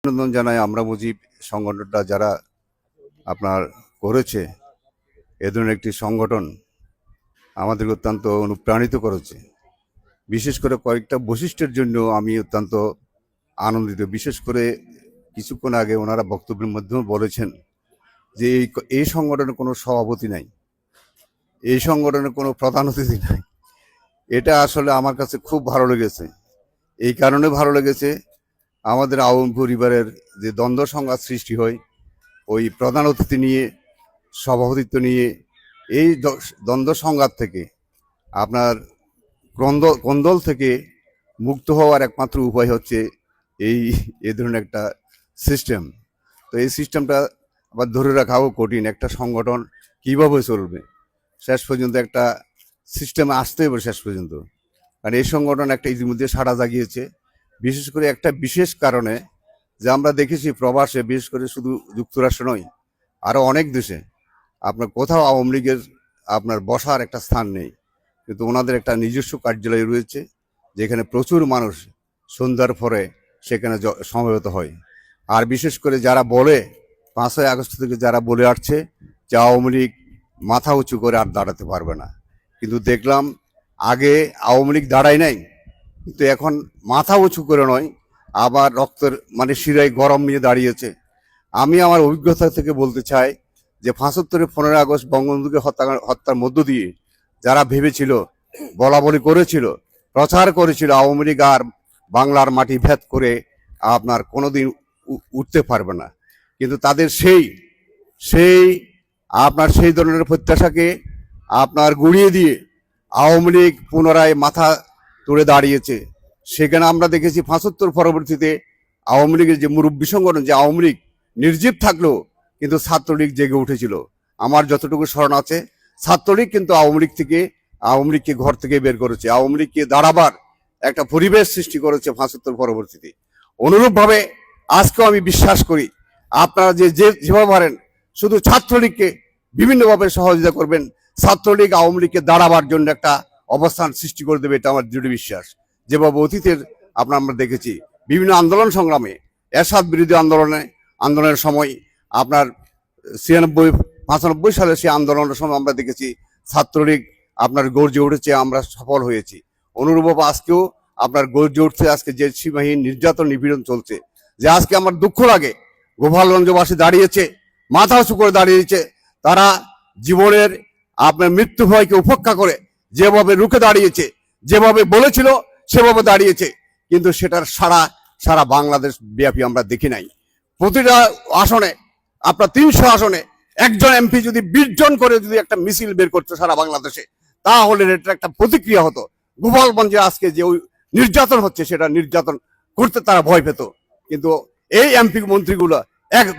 অভিনন্দন জানাই আমরা মুজিব সংগঠনটা যারা আপনার করেছে, এ ধরনের একটি সংগঠন আমাদের অত্যন্ত অনুপ্রাণিত করেছে। বিশেষ করে কয়েকটা বৈশিষ্ট্যের জন্য আমি অত্যন্ত আনন্দিত। বিশেষ করে কিছুক্ষণ আগে ওনারা বক্তব্যের মাধ্যমে বলেছেন যে এই সংগঠনের কোনো সভাপতি নাই, এই সংগঠনের কোনো প্রধান অতিথি নাই। এটা আসলে আমার কাছে খুব ভালো লেগেছে। এই কারণে ভালো লেগেছে, আমাদের আওয়ামী পরিবারের যে দ্বন্দ্ব সংঘাত সৃষ্টি হয় ওই প্রধান অতিথি নিয়ে, সভাপতিত্ব নিয়ে, এই দ্বন্দ্ব সংঘাত থেকে আপনার কোন্দল থেকে মুক্ত হওয়ার একমাত্র উপায় হচ্ছে এই ধরনের একটা সিস্টেম। তো এই সিস্টেমটা আবার ধরে রাখাও কঠিন। একটা সংগঠন কিভাবে চলবে, শেষ পর্যন্ত একটা সিস্টেমে আসতে হবে শেষ পর্যন্ত। কারণ এই সংগঠন একটা ইতিমধ্যে সাড়া জাগিয়েছে, বিশেষ করে একটা বিশেষ কারণে যে আমরা দেখেছি প্রবাসে, বিশেষ করে শুধু যুক্তরাষ্ট্র নয়, আরও অনেক দেশে আপনার কোথাও আওয়ামী লীগের আপনার বসার একটা স্থান নেই, কিন্তু ওনাদের একটা নিজস্ব কার্যালয় রয়েছে যেখানে প্রচুর মানুষ সন্ধ্যার পরে সেখানে সমবেত হয়। আর বিশেষ করে যারা বলে 5ই আগস্ট থেকে যারা বলে আসছে যে আওয়ামী লীগ মাথা উঁচু করে আর দাঁড়াতে পারবে না, কিন্তু দেখলাম আগে আওয়ামী লীগ দাঁড়ায় নাই, কিন্তু এখন মাথা উঁচু করে নয়, আবার রক্তের শিরায় গরম নিয়ে দাঁড়িয়েছে। আমি আমার অভিজ্ঞতা থেকে বলতে চাই যে 75-এ 15ই আগস্ট বঙ্গবন্ধুকে হত্যার মধ্য দিয়ে যারা ভেবেছিল, বলা বলি করেছিল, প্রচার করেছিল আওয়ামী লীগ আর বাংলার মাটি ভেদ করে আপনার কোনোদিন উঠতে পারবে না, কিন্তু তাদের সেই ধরনের প্রত্যাশাকে আপনার গুড়িয়ে দিয়ে আওয়ামী লীগ পুনরায় মাথা তুলে দাঁড়িয়েছে। সেখানে আমরা দেখেছি 75 পরবর্তীতে আওয়ামী লীগের যে মুরব্বী সংগঠন, যে আওয়ামী লীগ নির্জীব থাকলেও কিন্তু ছাত্রলীগ জেগে উঠেছিল। আমার যতটুকু স্মরণ আছে, ছাত্রলীগ কিন্তু আওয়ামী লীগকে ঘর থেকে বের করেছে, আওয়ামী লীগকে দাঁড়াবার একটা পরিবেশ সৃষ্টি করেছে 75 পরবর্তীতে। অনুরূপভাবে আজকেও আমি বিশ্বাস করি আপনারা যেভাবে পারেন শুধু ছাত্রলীগকে বিভিন্নভাবে সহযোগিতা করবেন, ছাত্রলীগ আওয়ামী লীগকে দাঁড়াবার জন্য একটা অবস্থান সৃষ্টি করে দেবে, এটা আমার দৃঢ় বিশ্বাস। যেভাবে অতীতের আমরা দেখেছি বিভিন্ন আন্দোলন সংগ্রামে, এরশাদ বিরোধী আন্দোলনের সময় আপনার 95 সালে সেই আন্দোলনের সময় আমরা দেখেছি ছাত্রলীগ আপনার গর্জে উঠেছে, আমরা সফল হয়েছি। অনুরূপভাবে আজকেও আপনার গর্জে উঠছে। আজকে যে সীমাহীন নির্যাতন নিপীড়ন চলছে, যে আজকে আমার দুঃখ লাগে গোপালগঞ্জবাসী দাঁড়িয়েছে, মাথা উঁচু করে দাঁড়িয়েছে, তারা জীবনের আপনার মৃত্যু ভয়কে উপেক্ষা করে যেভাবে রুখে দাঁড়িয়েছে, যেভাবে বলেছিল সেভাবে দাঁড়িয়েছে, কিন্তু সেটার সারা বাংলাদেশ ব্যাপী আমরা দেখি নাই। প্রতিটা আসনে আপনার 300 আসনে একজন এমপি যদি 20 জন করে যদি একটা মিছিল বের করতো সারা বাংলাদেশে, তাহলে এটা একটা প্রতিক্রিয়া হতো। গোপালগঞ্জে আজকে যে নির্যাতন হচ্ছে, সেটা নির্যাতন করতে তারা ভয় পেত, কিন্তু এই এমপি মন্ত্রীগুলো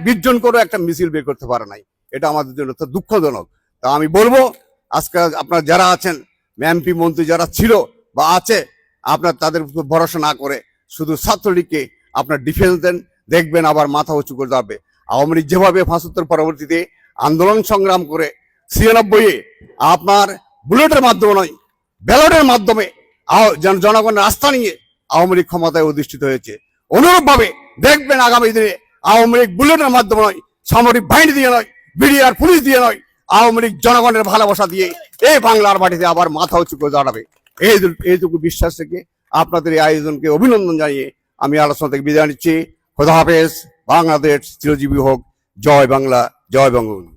20 জন করে একটা মিছিল বের করতে পারে নাই। এটা আমাদের জন্য তো দুঃখজনক। তা আমি বলবো, আজকে আপনারা যারা আছেন, এমপি মন্ত্রী যারা ছিল বা আছে, আপনার তাদের ভরসা না করে শুধু ছাত্রলীগকে আপনার ডিফেন্স দেন, দেখবেন আবার মাথা উঁচু করে যাবে। আওয়ামী লীগ যেভাবে 75 পরবর্তীতে আন্দোলন সংগ্রাম করে 96-এ আপনার বুলেটের মাধ্যমে নয়, ব্যালটের মাধ্যমে জনগণের আস্থা নিয়ে আওয়ামী লীগ ক্ষমতায় অধিষ্ঠিত হয়েছে, অনুরূপভাবে দেখবেন আগামী দিনে আওয়ামী লীগ বুলেটের মাধ্যমে নয়, সামরিক বাহিনী দিয়ে নয়, বিডিআর পুলিশ দিয়ে নয়, আওয়ামী লীগ জনগণের ভালোবাসা দিয়ে এই বাংলার মাটিতে আবার মাথা উঁচু করে দাঁড়াবে। এইটুকু বিশ্বাস থেকে আপনাদের এই আয়োজনকে অভিনন্দন জানিয়ে আমি আলোচনা থেকে বিদায় নিচ্ছি। খোদা হাফেজ। বাংলাদেশ চিরজীবী হোক। জয় বাংলা, জয় বঙ্গবন্ধু।